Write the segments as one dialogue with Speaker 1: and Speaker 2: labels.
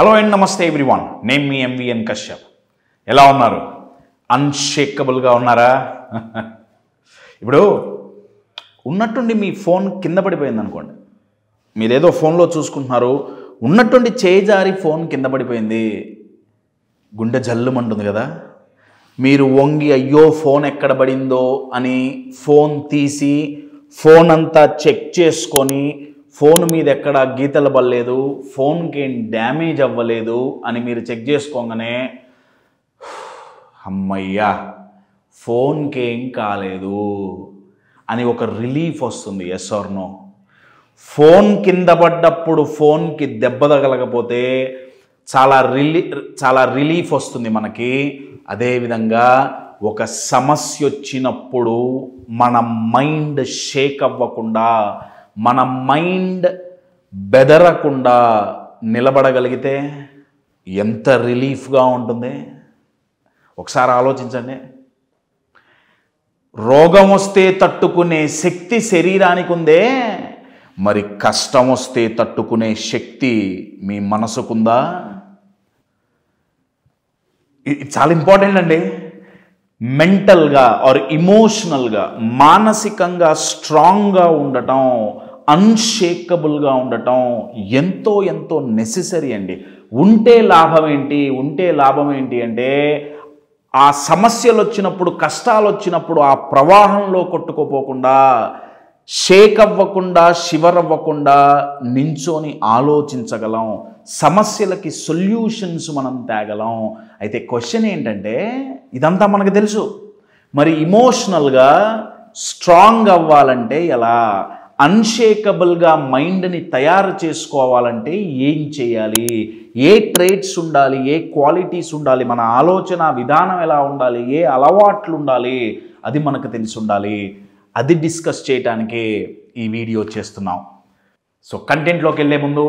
Speaker 1: Hello and నమస్తే everyone, నేను మీ MVN Kashyap. ఎలా ఉన్నారు? అన్షేకబుల్గా ఉన్నారా? ఇప్పుడు ఉన్నట్టుండి మీ ఫోన్ కింద పడిపోయింది అనుకోండి, మీరేదో ఫోన్లో చూసుకుంటున్నారు, ఉన్నట్టుండి చేయి జారి ఫోన్ కింద పడిపోయింది, గుండె జల్లుమంటుంది కదా. మీరు వంగి అయ్యో ఫోన్ ఎక్కడ పడిందో అని ఫోన్ తీసి ఫోన్ అంతా చెక్ చేసుకొని ఫోన్ మీద ఎక్కడ గీతలు పడలేదు, ఫోన్కి ఏం డ్యామేజ్ అవ్వలేదు అని మీరు చెక్ చేసుకోగానే అమ్మయ్యా ఫోన్కి ఏం కాలేదు అని ఒక రిలీఫ్ వస్తుంది. Yes are no? ఫోన్ కింద పడ్డప్పుడు ఫోన్కి దెబ్బ తగలకపోతే చాలా రిలీఫ్ వస్తుంది మనకి. అదేవిధంగా ఒక సమస్య వచ్చినప్పుడు మన మైండ్ షేక్ అవ్వకుండా, మన మైండ్ బెదరకుండా నిలబడగలిగితే ఎంత రిలీఫ్గా ఉంటుంది ఒకసారి ఆలోచించండి. రోగం వస్తే తట్టుకునే శక్తి శరీరానికి ఉందే, మరి కష్టం వస్తే తట్టుకునే శక్తి మీ మనసుకుందా? ఇది చాలా ఇంపార్టెంట్ అండి. మెంటల్గా ఆర్ ఇమోషనల్గా, మానసికంగా స్ట్రాంగ్గా ఉండటం, అన్షేకబుల్గా ఉండటం ఎంతో ఎంతో నెసెసరీ అండి. ఉంటే లాభం ఏంటి అంటే ఆ సమస్యలు వచ్చినప్పుడు, కష్టాలు వచ్చినప్పుడు ఆ ప్రవాహంలో కొట్టుకోపోకుండా, షేక్ అవ్వకుండా, షివర్ అవ్వకుండా నించొని ఆలోచించగలం, సమస్యలకి సొల్యూషన్స్ మనం తేగలం. అయితే క్వశ్చన్ ఏంటంటే, ఇదంతా మనకు తెలుసు, మరి ఇమోషనల్గా స్ట్రాంగ్ అవ్వాలంటే ఎలా? అన్షేకబుల్గా మైండ్ని తయారు చేసుకోవాలంటే ఏం చేయాలి? ఏ ట్రేట్స్ ఉండాలి? ఏ క్వాలిటీస్ ఉండాలి? మన ఆలోచన విధానం ఎలా ఉండాలి? ఏ అలవాట్లు ఉండాలి? అది మనకు తెలిసి ఉండాలి. అది డిస్కస్ చేయడానికే ఈ వీడియో చేస్తున్నాం. సో కంటెంట్లోకి వెళ్ళే ముందు,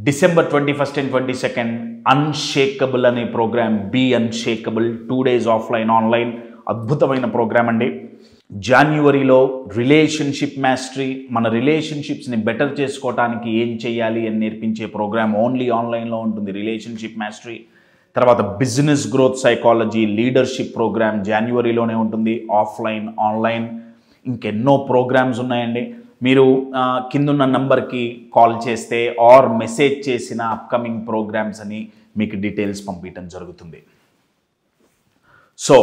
Speaker 1: December 21st and 22nd unshakable అనే programme, be unshakable, 2 days offline online, అద్భుతమైన ప్రోగ్రామ్ అండి. జాన్యువరిలో రిలేషన్షిప్ మాస్టరీ, మన రిలేషన్షిప్స్ని బెటర్ చేసుకోవడానికి ఏం చేయాలి అని నేర్పించే ప్రోగ్రామ్ ఓన్లీ ఆన్లైన్లో ఉంటుంది, రిలేషన్షిప్ మాస్టరీ. తర్వాత business growth psychology, leadership programme జనవరిలోనే ఉంటుంది, ఆఫ్లైన్ ఆన్లైన్. ఇంకెన్నో ప్రోగ్రామ్స్ ఉన్నాయండి. మీరు కిందున్న నంబర్కి కాల్ చేస్తే ఆర్ మెసేజ్ చేసిన అప్కమింగ్ ప్రోగ్రామ్స్ అని మీకు డీటెయిల్స్ పంపించడం జరుగుతుంది. సో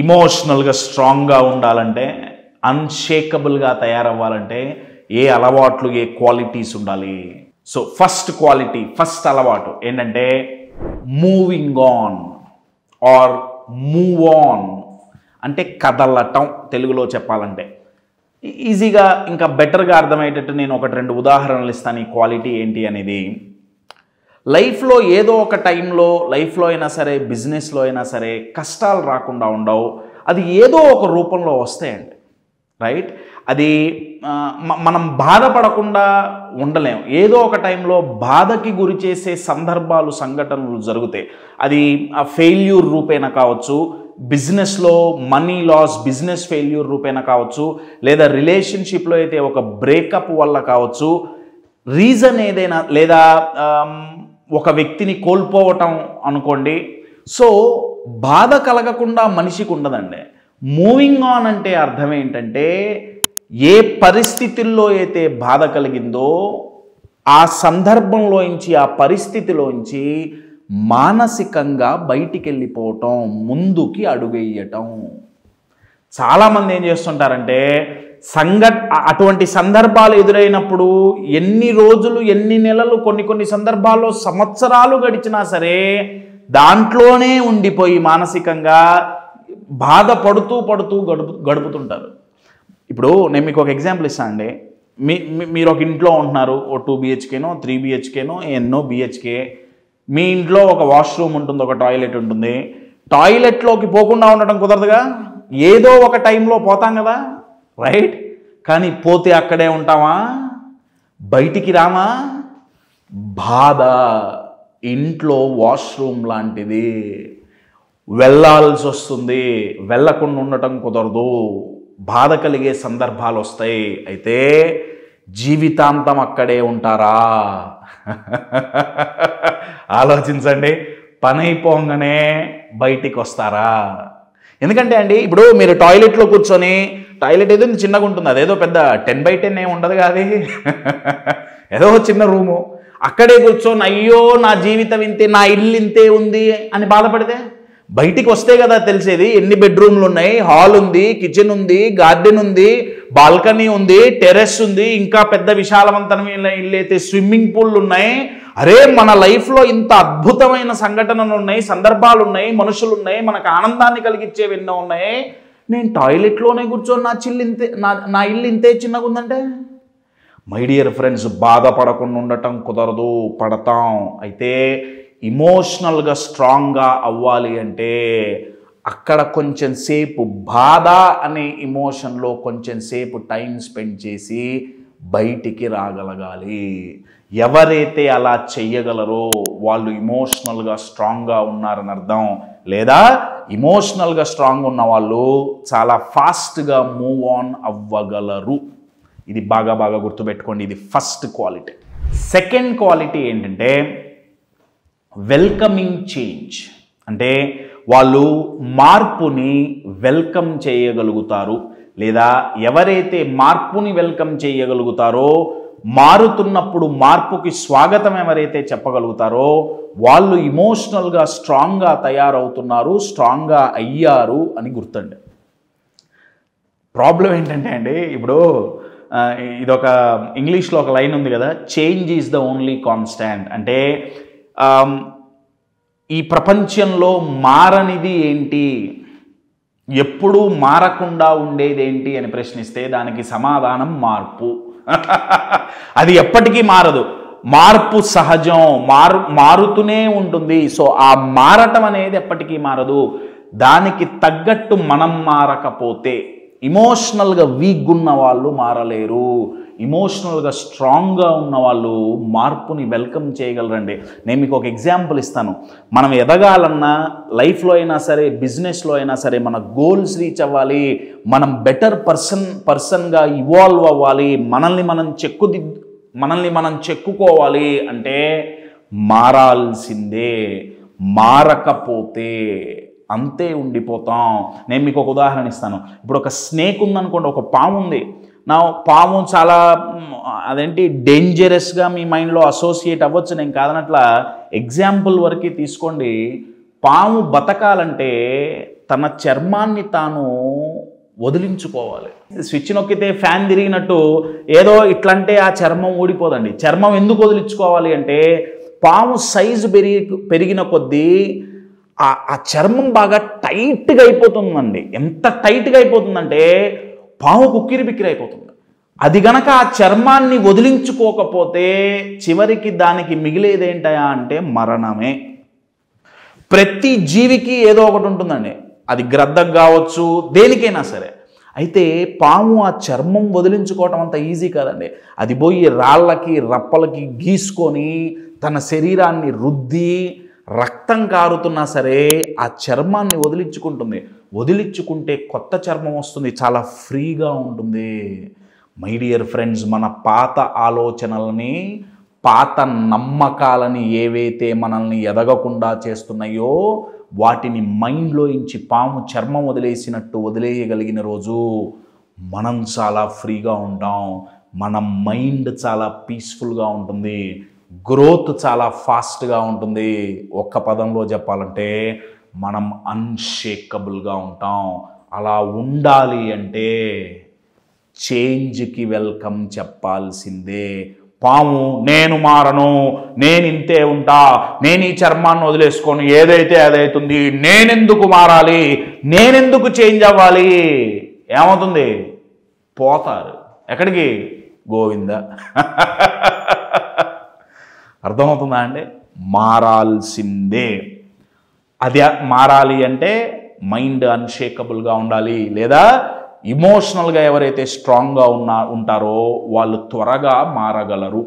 Speaker 1: ఇమోషనల్గా స్ట్రాంగ్గా ఉండాలంటే, అన్షేకబుల్గా తయారవ్వాలంటే ఏ అలవాట్లు, ఏ క్వాలిటీస్ ఉండాలి? సో ఫస్ట్ క్వాలిటీ, ఫస్ట్ అలవాటు ఏంటంటే moving on or move on, అంటే కదలటం తెలుగులో చెప్పాలంటే. ఈజీగా ఇంకా బెటర్గా అర్థమయ్యేటట్టు నేను 1-2 ఉదాహరణలు ఇస్తాను ఈ క్వాలిటీ ఏంటి అనేది. లైఫ్లో ఏదో ఒక టైంలో, లైఫ్లో అయినా సరే, బిజినెస్లో అయినా సరే కష్టాలు రాకుండా ఉండవు. అది ఏదో ఒక రూపంలో వస్తాయండి, రైట్? అది మనం బాధపడకుండా ఉండలేం. ఏదో ఒక టైంలో బాధకి గురి చేసే సందర్భాలు, సంఘటనలు జరుగుతాయి. అది ఫెయిల్యూర్ రూపేణ కావచ్చు, బిజినెస్లో మనీ లాస్, బిజినెస్ ఫెయిల్యూర్ రూపేణ కావచ్చు, లేదా రిలేషన్షిప్లో అయితే ఒక బ్రేకప్ వల్ల కావచ్చు, రీజన్ ఏదైనా, లేదా ఒక వ్యక్తిని కోల్పోవటం అనుకోండి. సో బాధ కలగకుండా మనిషికి ఉండదండి. మూవింగ్ ఆన్ అంటే అర్థం ఏంటంటే, ఏ పరిస్థితుల్లో అయితే బాధ కలిగిందో ఆ సందర్భంలోంచి, ఆ పరిస్థితిలోంచి మానసికంగా బయటికి వెళ్ళిపోవటం, ముందుకి అడుగేయటం. చాలామంది ఏం చేస్తుంటారంటే, అటువంటి సందర్భాలు ఎదురైనప్పుడు ఎన్ని రోజులు, ఎన్ని నెలలు, కొన్ని సందర్భాల్లో సంవత్సరాలు గడిచినా సరే దాంట్లోనే ఉండిపోయి మానసికంగా బాధపడుతూ గడుపుతుంటారు. ఇప్పుడు నేను మీకు ఒక ఎగ్జాంపుల్ ఇస్తాను అండి. మీరు ఒక ఇంట్లో ఉంటున్నారు, ఓ 2 BHKనో 3 BHKనో ఎన్నో BHK. మీ ఇంట్లో ఒక వాష్రూమ్ ఉంటుంది, ఒక టాయిలెట్ ఉంటుంది. టాయిలెట్లోకి పోకుండా ఉండటం కుదరదుగా, ఏదో ఒక టైంలో పోతాం కదా, రైట్? కానీ పోతే అక్కడే ఉంటామా? బయటికి రామా? బాధ ఇంట్లో వాష్రూమ్ లాంటిది, వెళ్ళాల్సి వస్తుంది, వెళ్ళకుండా ఉండటం కుదరదు, బాధ కలిగే సందర్భాలు వస్తాయి. అయితే జీవితాంతం అక్కడే ఉంటారా? ఆలోచించండి. పని అయిపోగానే బయటికి వస్తారా? ఎందుకంటే అండి, ఇప్పుడు మీరు టాయిలెట్లో కూర్చొని, టాయిలెట్ ఏదో చిన్నగా ఉంటుంది, అదేదో పెద్ద 10x10 ఏమి ఉండదు కాదు, ఏదో చిన్న రూము, అక్కడే కూర్చొని అయ్యో నా జీవితం ఇంతే, నా ఇల్లు ఇంతే ఉంది అని బాధపడితే బయటికి వస్తే కదా తెలిసేది ఎన్ని బెడ్రూమ్లు ఉన్నాయి, హాల్ ఉంది, కిచెన్ ఉంది, గార్డెన్ ఉంది, బాల్కనీ ఉంది, టెర్రస్ ఉంది, ఇంకా పెద్ద విశాలవంతమైన ఇల్లు అయితే స్విమ్మింగ్ పూల్ ఉన్నాయి. అరే మన లైఫ్లో ఇంత అద్భుతమైన సంఘటనలు ఉన్నాయి, సందర్భాలు ఉన్నాయి, మనుషులు ఉన్నాయి, మనకు ఆనందాన్ని కలిగించేవి ఎన్నో ఉన్నాయి. నేను టాయిలెట్లోనే కూర్చొని నా ఇల్లు ఇంతే చిన్నగా ఉందంటే, మై డియర్ ఫ్రెండ్స్, బాధపడకుండా ఉండటం కుదరదు, పడతాం. అయితే ఇమోషనల్గా స్ట్రాంగ్గా అవ్వాలి అంటే అక్కడ కొంచెం సేపు బాధ అనే ఇమోషన్లో కొంచెం సేపు టైం స్పెండ్ చేసి బయటికి రాగలగాలి. ఎవరైతే అలా చెయ్యగలరో వాళ్ళు ఇమోషనల్గా స్ట్రాంగ్గా ఉన్నారని అర్థం. లేదా ఇమోషనల్గా స్ట్రాంగ్ ఉన్న వాళ్ళు చాలా ఫాస్ట్గా మూవ్ ఆన్ అవ్వగలరు. ఇది బాగా గుర్తుపెట్టుకోండి. ఇది ఫస్ట్ క్వాలిటీ. సెకండ్ క్వాలిటీ ఏంటంటే వెల్కమింగ్ చేంజ్. అంటే వాళ్ళు మార్పుని వెల్కమ్ చేయగలుగుతారు. లేదా ఎవరైతే మార్పుని వెల్కమ్ చేయగలుగుతారో, మారుతున్నప్పుడు మార్పుకి స్వాగతం ఎవరైతే చెప్పగలుగుతారో వాళ్ళు ఇమోషనల్గా స్ట్రాంగ్గా తయారవుతున్నారు, స్ట్రాంగ్గా అయ్యారు అని గుర్తండి. ప్రాబ్లం ఏంటంటే అండి, ఇప్పుడు ఇదొక ఇంగ్లీష్లో ఒక లైన్ ఉంది కదా, change is the only constant. అంటే ఈ ప్రపంచంలో మారనిది ఏంటి, ఎప్పుడూ మారకుండా ఉండేది ఏంటి అని ప్రశ్నిస్తే దానికి సమాధానం మార్పు. అది ఎప్పటికీ మారదు. మార్పు సహజం, మారుతూనే ఉంటుంది. సో ఆ మారటం అనేది ఎప్పటికీ మారదు. దానికి తగ్గట్టు మనం మారకపోతే, ఇమోషనల్గా వీక్గా ఉన్న వాళ్ళు మారలేరు, ఇమోషనల్గా స్ట్రాంగ్గా ఉన్న వాళ్ళు మార్పుని వెల్కమ్ చేయగలరండి. నేను మీకు ఒక ఎగ్జాంపుల్ ఇస్తాను. మనం ఎదగాలన్నా లైఫ్లో అయినా సరే, బిజినెస్లో అయినా సరే, మన గోల్స్ రీచ్ అవ్వాలి, మనం బెటర్ పర్సన్గా ఇవాల్వ్ అవ్వాలి, మనల్ని మనం చెక్కుకోవాలి అంటే మారాల్సిందే. మారకపోతే అంతే ఉండిపోతాం. నేను మీకు ఒక ఉదాహరణ ఇస్తాను. ఇప్పుడు ఒక స్నేక్ ఉందనుకోండి, ఒక పాము ఉంది. నా పాము చాలా డేంజరస్గా మీ మైండ్లో అసోసియేట్ అవ్వచ్చు, నేను కాదనట్లా. ఎగ్జాంపుల్ వరకు తీసుకోండి. పాము బతకాలంటే తన చర్మాన్ని తాను వదిలించుకోవాలి. స్విచ్ నొక్కితే ఫ్యాన్ తిరిగినట్టు ఏదో ఇట్లంటే ఆ చర్మం ఊడిపోదండి. చర్మం ఎందుకు వదిలించుకోవాలి అంటే పాము సైజు పెరిగిన కొద్దీ ఆ చర్మం బాగా టైట్గా అయిపోతుందండి. ఎంత టైట్గా అయిపోతుందంటే పాము కుక్కిరి బిక్కిరి అయిపోతుంది. అది గనక ఆ చర్మాన్ని వదిలించుకోకపోతే చివరికి దానికి మిగిలేదేంటయా అంటే మరణమే. ప్రతి జీవికి ఏదో ఒకటి ఉంటుందండి, అది గ్రద్దకు కావచ్చు, దేనికైనా సరే. అయితే పాము ఆ చర్మం వదిలించుకోవటం అంత ఈజీ కాదండి. అది పోయి రాళ్ళకి రప్పలకి గీసుకొని తన శరీరాన్ని రుద్ది రక్తం కారుతున్నా సరే ఆ చర్మాన్ని వదిలించుకుంటుంది. వదిలించుకుంటే కొత్త చర్మం వస్తుంది, చాలా ఫ్రీగా ఉంటుంది. మై డియర్ ఫ్రెండ్స్, మన పాత ఆలోచనలని, పాత నమ్మకాలని ఏవైతే మనల్ని ఎదగకుండా చేస్తున్నాయో వాటిని మైండ్లోంచి పాము చర్మం వదిలేసినట్టు వదిలేయగలిగిన రోజు మనం చాలా ఫ్రీగా ఉంటాం. మన మైండ్ చాలా పీస్ఫుల్గా ఉంటుంది, గ్రోత్ చాలా ఫాస్ట్గా ఉంటుంది. ఒక్క పదంలో చెప్పాలంటే మనం అన్షేకబుల్గా ఉంటాం. అలా ఉండాలి అంటే చేంజ్కి వెల్కమ్ చెప్పాల్సిందే. పాము నేను మారను, నేను ఇంతే ఉంటా, నేను ఈ చర్మాన్ని వదిలేసుకొని ఏదైతే అదైతుంది, నేనెందుకు మారాలి, నేనెందుకు చేంజ్ అవ్వాలి, ఏమవుతుంది? పోతారు. ఎక్కడికి? గోవింద. అర్థమవుతుందా అండి? మారాల్సిందే. అది మారాలి అంటే మైండ్ అన్షేకబుల్గా ఉండాలి. లేదా ఇమోషనల్గా ఎవరైతే స్ట్రాంగ్గా ఉంటారో వాళ్ళు త్వరగా మారగలరు.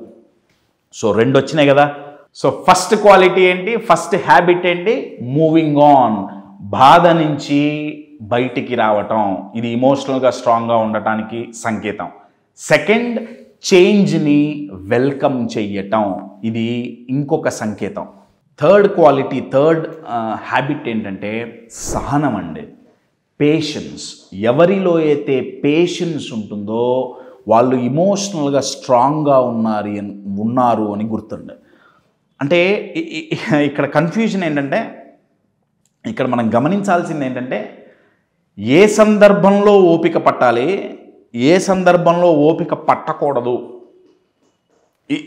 Speaker 1: సో రెండు వచ్చినాయి కదా. సో ఫస్ట్ క్వాలిటీ ఏంటి, ఫస్ట్ హ్యాబిట్ ఏంటి? Moving on. బాధ నుంచి బయటికి రావటం, ఇది ఇమోషనల్గా స్ట్రాంగ్గా ఉండటానికి సంకేతం. సెకండ్, చేంజ్ని వెల్కమ్ చెయ్యటం, ఇది ఇంకొక సంకేతం. థర్డ్ క్వాలిటీ, థర్డ్ హ్యాబిట్ ఏంటంటే సహనం అండి, పేషెన్స్. ఎవరిలో అయితే పేషెన్స్ ఉంటుందో వాళ్ళు ఇమోషనల్గా స్ట్రాంగ్గా ఉన్నారు అని గుర్తుండే. అంటే ఇక్కడ కన్ఫ్యూజన్ ఏంటంటే, ఇక్కడ మనం గమనించాల్సింది ఏంటంటే ఏ సందర్భంలో ఓపిక పట్టాలి, ఏ సందర్భంలో ఓపిక పట్టకూడదు.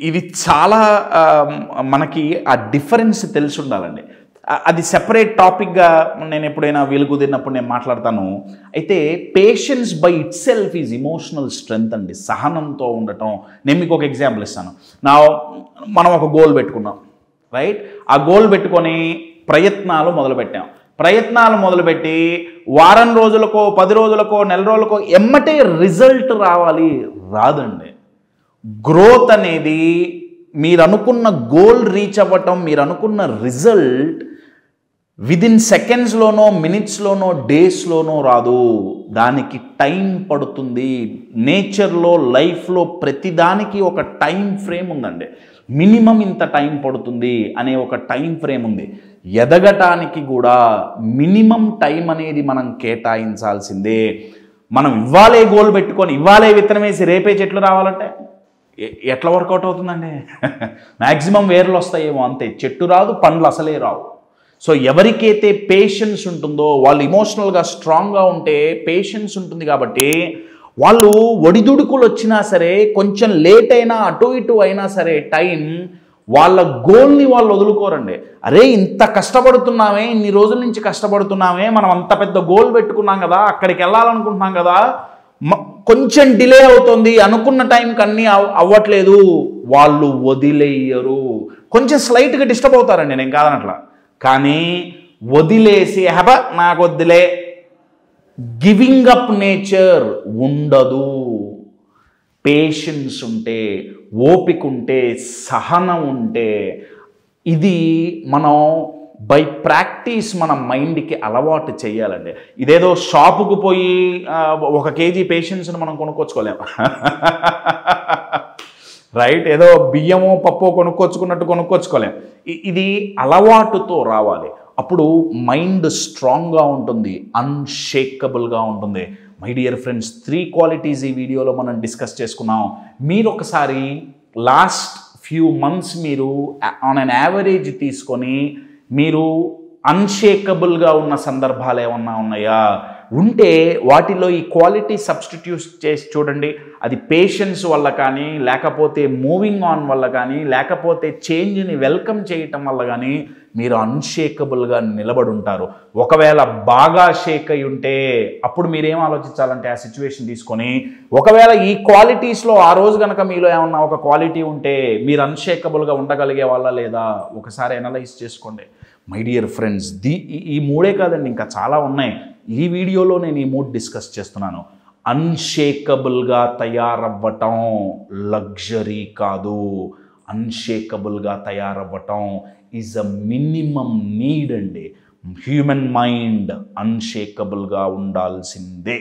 Speaker 1: ఇది చాలా మనకి ఆ డిఫరెన్స్ తెలిసి ఉండాలండి. అది సెపరేట్ టాపిక్గా నేను ఎప్పుడైనా వీలు కుదిరినప్పుడు నేను మాట్లాడతాను. అయితే patience by it self is emotional strength అండి, సహనంతో ఉండటం. నేను మీకు ఒక ఎగ్జాంపుల్ ఇస్తాను. మనం ఒక గోల్ పెట్టుకున్నాం, రైట్? ఆ గోల్ పెట్టుకొని ప్రయత్నాలు మొదలుపెట్టి వారం రోజులకో 10 రోజులకో నెల రోజులకో ఎమ్మటే రిజల్ట్ రాదండి. గ్రోత్ అనేది మీరు అనుకున్న గోల్ రీచ్ అవ్వటం, మీరు అనుకున్న రిజల్ట్ విదిన్ సెకండ్స్లోనో మినిట్స్లోనో డేస్లోనో రాదు. దానికి టైం పడుతుంది. నేచర్లో, లైఫ్లో ప్రతిదానికి ఒక టైం ఫ్రేమ్ ఉందండి. మినిమం ఇంత టైం పడుతుంది అనే ఒక టైం ఫ్రేమ్ ఉంది. ఎదగటానికి కూడా మినిమం టైం అనేది మనం కేటాయించాల్సిందే. మనం ఇవ్వాలే గోల్ పెట్టుకొని ఇవ్వాలే విత్తనం వేసి రేపే చెట్లు రావాలంటే ఎట్లా వర్కౌట్ అవుతుందండి? మ్యాక్సిమం వేర్లు వస్తాయేమో అంతే, చెట్టు రాదు, పండ్లు అసలే రావు. సో ఎవరికైతే పేషెన్స్ ఉంటుందో, వాళ్ళు ఇమోషనల్గా స్ట్రాంగ్గా ఉంటే పేషెన్స్ ఉంటుంది కాబట్టి వాళ్ళు ఒడిదుడుకులు వచ్చినా సరే, కొంచెం లేట్ అయినా అటు ఇటు అయినా సరే టైం, వాళ్ళ గోల్ని వాళ్ళు వదులుకోరండి. అరే ఇంత కష్టపడుతున్నామే, ఇన్ని రోజుల నుంచి కష్టపడుతున్నామే, మనం అంత పెద్ద గోల్ పెట్టుకున్నాం కదా, అక్కడికి వెళ్ళాలనుకుంటున్నాం కదా, కొంచెం డిలే అవుతుంది, అనుకున్న టైంకి అన్నీ అవ్వట్లేదు, వాళ్ళు వదిలేయరు. కొంచెం స్లైట్గా డిస్టర్బ్ అవుతారండి, నేను కాదనట్లా, కానీ వదిలేసి నాకు వద్దులే, గివింగ్ అప్ నేచర్ ఉండదు. పేషెన్స్ ఉంటే, ఓపిక ఉంటే, సహనం ఉంటే, ఇది మనం బై ప్రాక్టీస్ మన మైండ్కి అలవాటు చేయాలండి. ఇదేదో షాపుకు పోయి 1 కేజీ పేషెన్స్ని మనం కొనుక్కొచ్చుకోలేము, రైట్? ఏదో బియ్యమో పప్పు కొనుక్కొచ్చుకోలేం. ఇది అలవాటుతో రావాలి. అప్పుడు మైండ్ స్ట్రాంగ్గా ఉంటుంది, అన్షేకబుల్గా ఉంటుంది. మై డియర్ ఫ్రెండ్స్, 3 క్వాలిటీస్ ఈ వీడియోలో మనం డిస్కస్ చేసుకున్నాం. మీరు ఒకసారి లాస్ట్ ఫ్యూ మంత్స్ మీరు ఆన్ అన్ యావరేజ్ తీసుకొని మీరు అన్షేకబుల్గా ఉన్న సందర్భాలు ఏమన్నా ఉన్నాయా? ఉంటే వాటిలో ఈ క్వాలిటీ సబ్స్టిట్యూట్ చేసి చూడండి. అది పేషెన్స్ వల్ల కానీ, లేకపోతే మూవింగ్ ఆన్ వల్ల కానీ, లేకపోతే చేంజ్ని వెల్కమ్ చేయటం వల్ల కానీ మీరు అన్షేకబుల్గా నిలబడి ఉంటారు. ఒకవేళ బాగా షేక్ అయి ఉంటే అప్పుడు మీరేం ఆలోచించాలంటే, ఆ సిచ్యువేషన్ తీసుకొని ఒకవేళ ఈ క్వాలిటీస్లో ఆ రోజు కనుక మీలో ఏమన్నా ఒక క్వాలిటీ ఉంటే మీరు అన్షేకబుల్గా ఉండగలిగే వాళ్ళ లేదా ఒకసారి అనలైజ్ చేసుకోండి. మై డియర్ ఫ్రెండ్స్, ఈ 3 కాదండి, ఇంకా చాలా ఉన్నాయి. ఈ వీడియోలో నేను ఈ 3 డిస్కస్ చేస్తున్నాను. అన్షేకబుల్గా తయారవ్వటం లగ్జరీ కాదు, అన్షేకబుల్గా తయారవ్వటం ఈజ్ అ మినిమం నీడ్ అండి. హ్యూమన్ మైండ్ అన్షేకబుల్గా ఉండాల్సిందే.